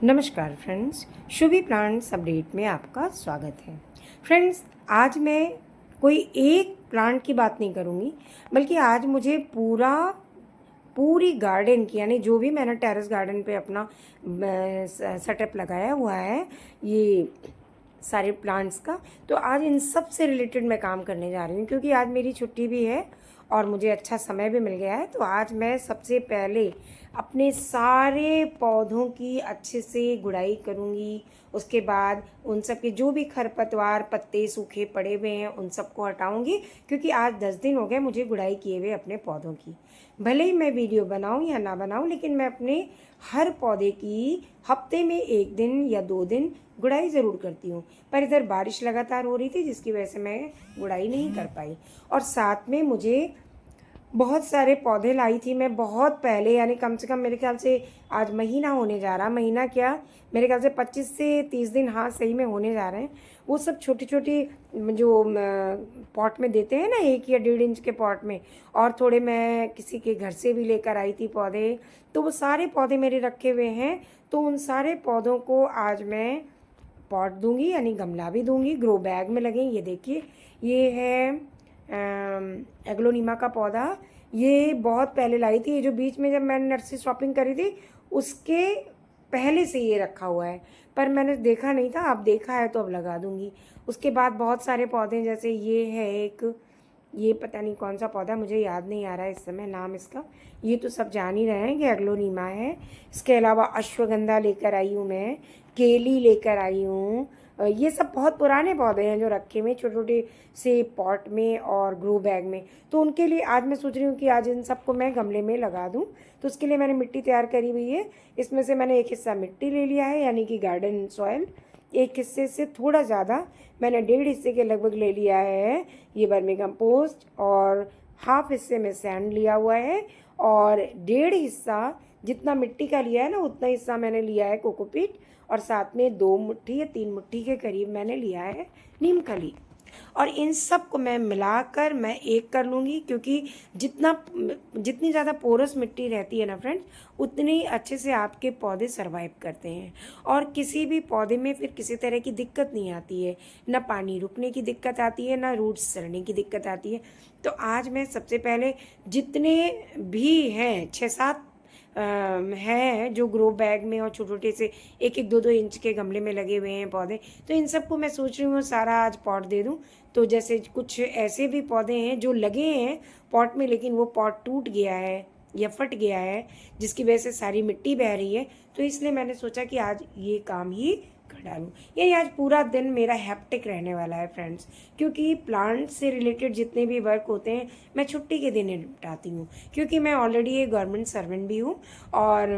नमस्कार friends, Shubhi plants update में आपका स्वागत है। फ्रेंड्स, आज मैं कोई एक प्लांट की बात नहीं करूँगी, बल्कि आज मुझे पूरी गार्डन की, यानी जो भी मैंने टेरेस गार्डन पे अपना सेटअप लगाया हुआ है, ये सारे प्लांट्स का, तो आज इन सब से रिलेटेड मैं काम करने जा रही हूँ। क्योंकि आज मेरी छुट्टी भी है और मुझे अच्छा समय भी मिल गया है। तो आज मैं सबसे पहले अपने सारे पौधों की अच्छे से गुड़ाई करूँगी। उसके बाद उन सब के जो भी खरपतवार, पत्ते सूखे पड़े हुए हैं, उन सबको हटाऊँगी। क्योंकि आज 10 दिन हो गए मुझे गुड़ाई किए हुए अपने पौधों की। भले ही मैं वीडियो बनाऊँ या ना बनाऊँ, लेकिन मैं अपने हर पौधे की हफ्ते में 1 दिन या 2 दिन गुड़ाई ज़रूर करती हूँ। पर इधर बारिश लगातार हो रही थी, जिसकी वजह से मैं गुड़ाई नहीं कर पाई। और साथ में मुझे बहुत सारे पौधे लाई थी मैं बहुत पहले, यानी कम से कम मेरे ख्याल से आज महीना होने जा रहा, महीना क्या, मेरे ख्याल से 25 से 30 दिन, हाँ सही में होने जा रहे हैं। वो सब छोटी छोटी जो पॉट में देते हैं ना, 1 या 1.5 इंच के पॉट में, और थोड़े मैं किसी के घर से भी लेकर आई थी पौधे। तो वो सारे पौधे मेरे रखे हुए हैं। तो उन सारे पौधों को आज मैं पॉट दूंगी, यानी गमला भी दूंगी, ग्रो बैग में लगे। ये देखिए, ये है एग्लोनीमा का पौधा। ये बहुत पहले लाई थी। ये जो बीच में जब मैंने नर्सरी शॉपिंग करी थी, उसके पहले से ये रखा हुआ है, पर मैंने देखा नहीं था। अब देखा है तो अब लगा दूंगी। उसके बाद बहुत सारे पौधे, जैसे ये है एक, ये पता नहीं कौन सा पौधा, मुझे याद नहीं आ रहा है इस समय नाम इसका। ये तो सब जान ही रहे हैं कि एग्लोनीमा है। इसके अलावा अश्वगंधा लेकर आई हूँ मैं, केली लेकर आई हूँ। ये सब बहुत पुराने पौधे हैं जो रखे हुए छोटे छोटे से पॉट में और ग्रो बैग में। तो उनके लिए आज मैं सोच रही हूँ कि आज इन सबको मैं गमले में लगा दूँ। तो उसके लिए मैंने मिट्टी तैयार करी हुई है। इसमें से मैंने एक हिस्सा मिट्टी ले लिया है, यानी कि गार्डन सॉइल। एक हिस्से से थोड़ा ज़्यादा, मैंने 1.5 हिस्से के लगभग ले लिया है ये वर्मी कंपोस्ट, और हाफ हिस्से में सैंड लिया हुआ है, और 1.5 हिस्सा जितना मिट्टी का लिया है ना, उतना हिस्सा मैंने लिया है कोकोपीट, और साथ में 2 मुट्ठी या 3 मुट्ठी के करीब मैंने लिया है नीम खली। और इन सब को मैं मिलाकर मैं एक कर लूँगी। क्योंकि जितनी ज़्यादा पोरस मिट्टी रहती है ना फ्रेंड्स, उतनी अच्छे से आपके पौधे सरवाइव करते हैं, और किसी भी पौधे में फिर किसी तरह की दिक्कत नहीं आती है। ना पानी रुकने की दिक्कत आती है, ना रूट्स सड़ने की दिक्कत आती है। तो आज मैं सबसे पहले जितने भी हैं 6-7 हैं जो ग्रो बैग में और छोटे छोटे से 1-1, 2-2 इंच के गमले में लगे हुए हैं पौधे, तो इन सबको मैं सोच रही हूँ सारा आज पॉट दे दूँ। तो जैसे कुछ ऐसे भी पौधे हैं जो लगे हैं पॉट में, लेकिन वो पॉट टूट गया है या फट गया है, जिसकी वजह से सारी मिट्टी बह रही है। तो इसलिए मैंने सोचा कि आज ये काम ही कर डालूँ। यही आज पूरा दिन मेरा हैप्टिक रहने वाला है फ्रेंड्स। क्योंकि प्लांट से रिलेटेड जितने भी वर्क होते हैं मैं छुट्टी के दिन निपटाती हूँ। क्योंकि मैं ऑलरेडी एक गवर्नमेंट सर्वेंट भी हूँ, और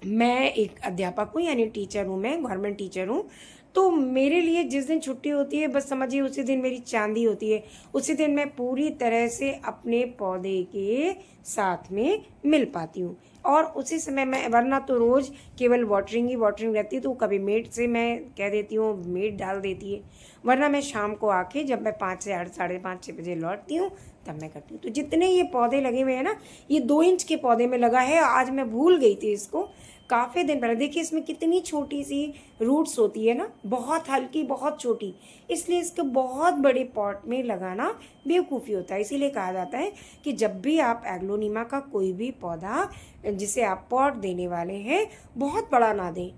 मैं एक अध्यापक हूँ, यानी टीचर हूँ, मैं गवर्नमेंट टीचर हूँ। तो मेरे लिए जिस दिन छुट्टी होती है, बस समझिए उसी दिन मेरी चांदी होती है। उसी दिन मैं पूरी तरह से अपने पौधे के साथ में मिल पाती हूँ, और उसी समय मैं, वरना तो रोज़ केवल वाटरिंग ही वाटरिंग रहती है। तो कभी मेड से मैं कह देती हूँ, मेड डाल देती है, वरना मैं शाम को आके जब मैं 5 से 8, 5:30, 6 बजे लौटती हूँ, तब मैं करती हूँ। तो जितने ये पौधे लगे हुए हैं ना, ये 2 इंच के पौधे में लगा है। आज मैं भूल गई थी इसको काफ़ी दिन पहले। देखिए इसमें कितनी छोटी सी रूट्स होती है ना, बहुत हल्की, बहुत छोटी। इसलिए इसको बहुत बड़े पॉट में लगाना बेवकूफ़ी होता है। इसीलिए कहा जाता है कि जब भी आप एग्लोनीमा का कोई भी पौधा जिसे आप पॉट देने वाले हैं, बहुत बड़ा ना दें।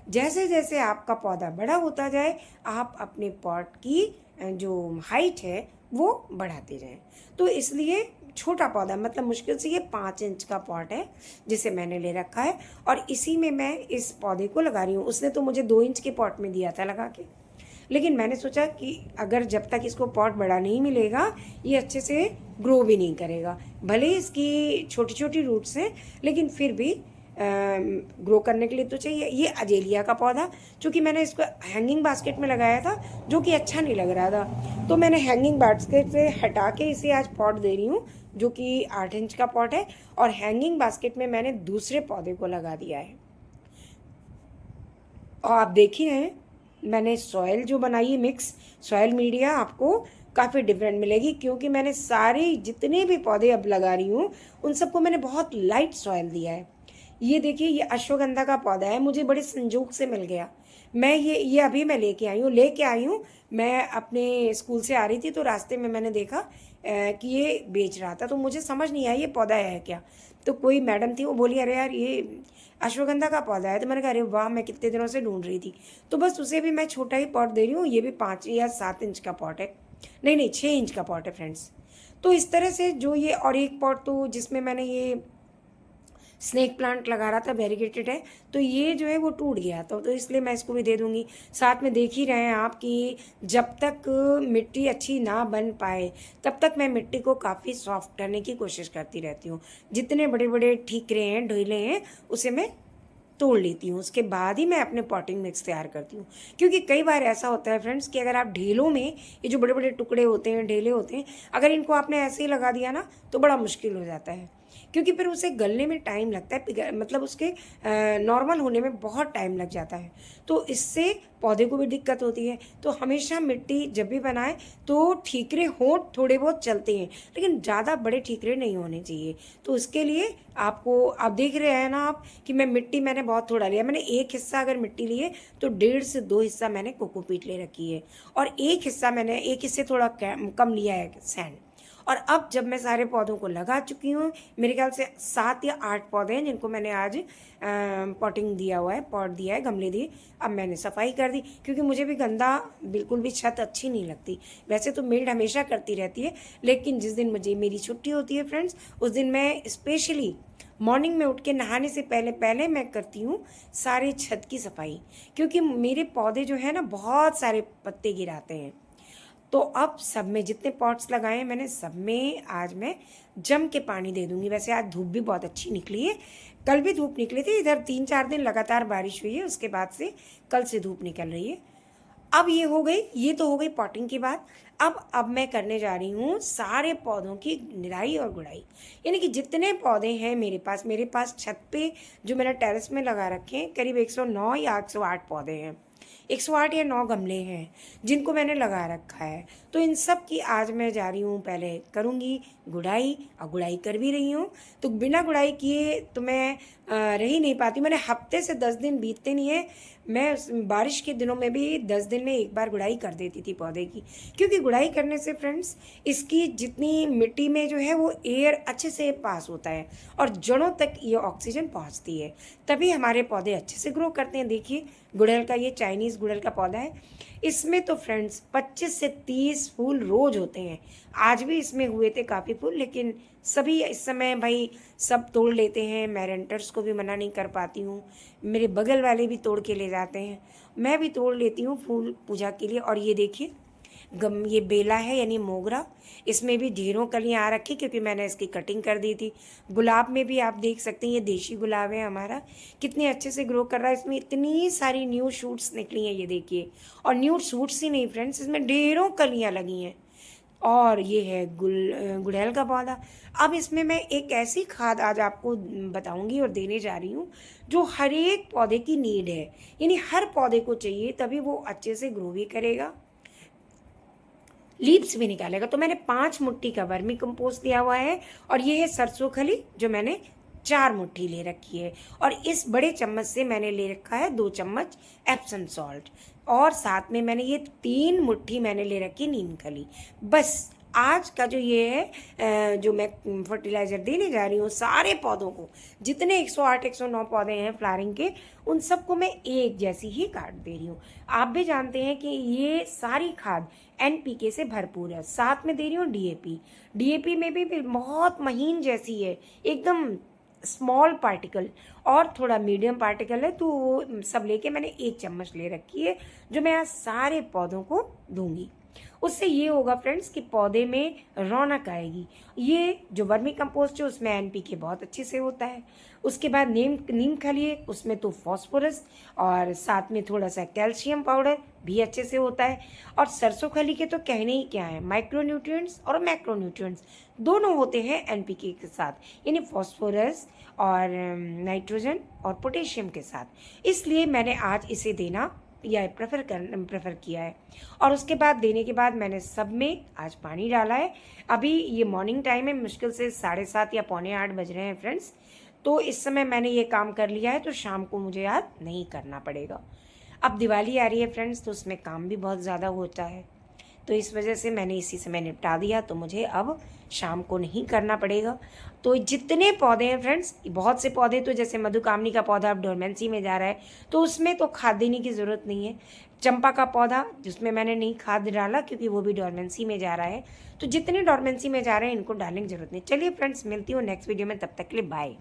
जैसे जैसे आपका पौधा बड़ा होता जाए, आप अपने पॉट की जो हाइट है वो बढ़ाते जाएं। तो इसलिए छोटा पौधा, मतलब मुश्किल से ये 5 इंच का पॉट है जिसे मैंने ले रखा है, और इसी में मैं इस पौधे को लगा रही हूँ। उसने तो मुझे 2 इंच के पॉट में दिया था लगा के, लेकिन मैंने सोचा कि अगर जब तक इसको पॉट बड़ा नहीं मिलेगा, ये अच्छे से ग्रो भी नहीं करेगा। भले ही इसकी छोटी छोटी रूट्स हैं, लेकिन फिर भी ग्रो करने के लिए तो चाहिए। ये अजेलिया का पौधा, चूँकि मैंने इसको हैंगिंग बास्केट में लगाया था, जो कि अच्छा नहीं लग रहा था, तो मैंने हैंगिंग बास्केट से हटा के इसे आज पॉट दे रही हूँ, जो कि 8 इंच का पॉट है। और हैंगिंग बास्केट में मैंने दूसरे पौधे को लगा दिया है। और आप देख ही रहे हैं, मैंने सॉइल जो बनाई है, मिक्स सॉइल मीडिया, आपको काफ़ी डिफरेंट मिलेगी। क्योंकि मैंने सारे जितने भी पौधे अब लगा रही हूँ, उन सबको मैंने बहुत लाइट सॉइल दिया है। ये देखिए, ये अश्वगंधा का पौधा है, मुझे बड़े संजोग से मिल गया। मैं ये अभी मैं लेके आई हूँ। मैं अपने स्कूल से आ रही थी तो रास्ते में मैंने देखा कि ये बेच रहा था, तो मुझे समझ नहीं आया ये पौधा है क्या। तो कोई मैडम थी, वो बोली अरे यार ये अश्वगंधा का पौधा है। तो मैंने कहा अरे वाह, मैं कितने दिनों से ढूंढ रही थी। तो बस उसे भी मैं छोटा ही पॉट दे रही हूँ। ये भी 5 या 7 इंच का पॉट है, नहीं नहीं 6 इंच का पॉट है फ्रेंड्स। तो इस तरह से जो ये, और एक पॉट तो जिसमें मैंने ये स्नेक प्लांट लगा रहा था, वेरीगेटेड है, तो ये जो है वो टूट गया तो इसलिए मैं इसको भी दे दूंगी। साथ में देख ही रहे हैं आप कि जब तक मिट्टी अच्छी ना बन पाए तब तक मैं मिट्टी को काफ़ी सॉफ्ट करने की कोशिश करती रहती हूँ। जितने बड़े बड़े ठीकरे हैं, ढोले हैं, उसे मैं तोड़ लेती हूँ। उसके बाद ही मैं अपने पॉटिंग मिक्स तैयार करती हूँ। क्योंकि कई बार ऐसा होता है फ्रेंड्स कि अगर आप ढेलों में, ये जो बड़े बड़े टुकड़े होते हैं, ढेले होते हैं, अगर इनको आपने ऐसे ही लगा दिया ना तो बड़ा मुश्किल हो जाता है। क्योंकि फिर उसे गलने में टाइम लगता है, मतलब उसके नॉर्मल होने में बहुत टाइम लग जाता है। तो इससे पौधे को भी दिक्कत होती है। तो हमेशा मिट्टी जब भी बनाए तो ठीकरे हों, थोड़े बहुत चलते हैं, लेकिन ज़्यादा बड़े ठीकरे नहीं होने चाहिए। तो उसके लिए आपको, आप देख रहे हैं ना आप कि मैंने बहुत थोड़ा लिया। मैंने एक हिस्सा अगर मिट्टी लिए तो 1.5 से 2 हिस्सा मैंने कोकोपीट ले रखी है, और एक हिस्से थोड़ा कम लिया है सैंड। और अब जब मैं सारे पौधों को लगा चुकी हूँ, मेरे ख्याल से 7 या 8 पौधे हैं जिनको मैंने आज पॉटिंग दिया हुआ है, पॉट दिया है, गमले दिए। अब मैंने सफाई कर दी, क्योंकि मुझे भी गंदा बिल्कुल भी छत अच्छी नहीं लगती। वैसे तो मेड हमेशा करती रहती है, लेकिन जिस दिन मुझे मेरी छुट्टी होती है फ्रेंड्स, उस दिन मैं स्पेशली मॉर्निंग में उठ के नहाने से पहले पहले मैं करती हूँ सारे छत की सफाई। क्योंकि मेरे पौधे जो है ना बहुत सारे पत्ते गिराते हैं। तो अब सब में जितने पॉट्स लगाए हैं मैंने, सब में आज मैं जम के पानी दे दूंगी। वैसे आज धूप भी बहुत अच्छी निकली है, कल भी धूप निकली थी, इधर 3-4 दिन लगातार बारिश हुई है, उसके बाद से कल से धूप निकल रही है। अब ये हो गई, ये तो हो गई पॉटिंग की बात। अब मैं करने जा रही हूँ सारे पौधों की निराई और गुड़ाई। यानी कि जितने पौधे हैं मेरे पास छत पे जो मैंने टेरेस में लगा रखे हैं, करीब 109 या 108 पौधे हैं, 108 या 9 गमले हैं जिनको मैंने लगा रखा है। तो इन सब की आज मैं जा रही हूँ, पहले करूँगी गुड़ाई, और गुड़ाई कर भी रही हूँ। तो बिना गुड़ाई किए तो मैं रह ही नहीं पाती। मैंने हफ्ते से 10 दिन बीतते नहीं है, मैं बारिश के दिनों में भी 10 दिन में एक बार गुड़ाई कर देती थी पौधे की। क्योंकि गुड़ाई करने से फ्रेंड्स, इसकी जितनी मिट्टी में जो है वो एयर अच्छे से पास होता है और जड़ों तक ये ऑक्सीजन पहुंचती है, तभी हमारे पौधे अच्छे से ग्रो करते हैं। देखिए गुड़हल का, ये चाइनीज़ गुड़हल का पौधा है, इसमें तो फ्रेंड्स 25 से 30 फूल रोज होते हैं। आज भी इसमें हुए थे काफ़ी फूल, लेकिन सभी इस समय भाई सब तोड़ लेते हैं। मैं रेंटर्स को भी मना नहीं कर पाती हूँ, मेरे बगल वाले भी तोड़ के ले जाते हैं, मैं भी तोड़ लेती हूँ फूल पूजा के लिए। और ये देखिए ये बेला है यानी मोगरा, इसमें भी ढेरों कलियाँ आ रखी क्योंकि मैंने इसकी कटिंग कर दी थी। गुलाब में भी आप देख सकते हैं, ये देशी गुलाब है हमारा, कितने अच्छे से ग्रो कर रहा है। इसमें इतनी सारी न्यू शूट्स निकली हैं, ये देखिए। और न्यू शूट्स ही नहीं फ्रेंड्स, इसमें ढेरों कलियाँ लगी हैं। और ये है गुड़हल का पौधा। अब इसमें मैं एक ऐसी खाद आज आपको बताऊंगी और देने जा रही हूँ जो हर एक पौधे की नीड है, यानी हर पौधे को चाहिए, तभी वो अच्छे से ग्रो भी करेगा, लीव्स भी निकालेगा। तो मैंने 5 मुट्ठी का वर्मी कंपोस्ट दिया हुआ है, और ये है सरसों खली जो मैंने 4 मुट्ठी ले रखी है। और इस बड़े चम्मच से मैंने ले रखा है 2 चम्मच एप्सम सॉल्ट, और साथ में मैंने ये 3 मुट्ठी मैंने ले रखी नीम खली। बस आज का जो ये है जो मैं फर्टिलाइज़र देने जा रही हूँ सारे पौधों को, जितने 108 109 पौधे हैं फ्लावरिंग के, उन सबको मैं एक जैसी ही काट दे रही हूँ। आप भी जानते हैं कि ये सारी खाद NPK से भरपूर है। साथ में दे रही हूँ DAP में भी बहुत महीन जैसी है, एकदम स्मॉल पार्टिकल और थोड़ा मीडियम पार्टिकल है। तो वो सब लेके मैंने 1 चम्मच ले रखी है, जो मैं आज सारे पौधों को दूंगी। उससे ये होगा फ्रेंड्स कि पौधे में रौनक आएगी। ये जो वर्मी कंपोस्ट है उसमें NPK बहुत अच्छे से होता है। उसके बाद नीम खली है, उसमें तो फॉस्फोरस और साथ में थोड़ा सा कैल्शियम पाउडर भी अच्छे से होता है। और सरसों खली के तो कहने ही क्या है, माइक्रोन्यूट्रिएंट्स और मैक्रोन्यूट्रिएंट्स दोनों होते हैं NPK के साथ, यानी फॉस्फोरस और नाइट्रोजन और पोटेशियम के साथ। इसलिए मैंने आज इसे देना या प्रेफर किया है। और उसके बाद देने के बाद मैंने सब में आज पानी डाला है। अभी ये मॉर्निंग टाइम है, मुश्किल से 7:30 या 7:45 बज रहे हैं फ्रेंड्स। तो इस समय मैंने ये काम कर लिया है तो शाम को मुझे याद नहीं करना पड़ेगा। अब दिवाली आ रही है फ्रेंड्स, तो उसमें काम भी बहुत ज़्यादा होता है, तो इस वजह से मैंने इसी समय निपटा दिया, तो मुझे अब शाम को नहीं करना पड़ेगा। तो जितने पौधे हैं फ्रेंड्स, बहुत से पौधे तो जैसे मधुकामनी का पौधा अब डोरमेंसी में जा रहा है, तो उसमें तो खाद देने की ज़रूरत नहीं है। चंपा का पौधा जिसमें मैंने नहीं खाद डाला क्योंकि वो भी डोरमेंसी में जा रहा है, तो जितने डोरमेंसी में जा रहे हैं इनको डालने की ज़रूरत नहीं। चलिए फ्रेंड्स, मिलती हूँ नेक्स्ट वीडियो में, तब तक के लिए बाय।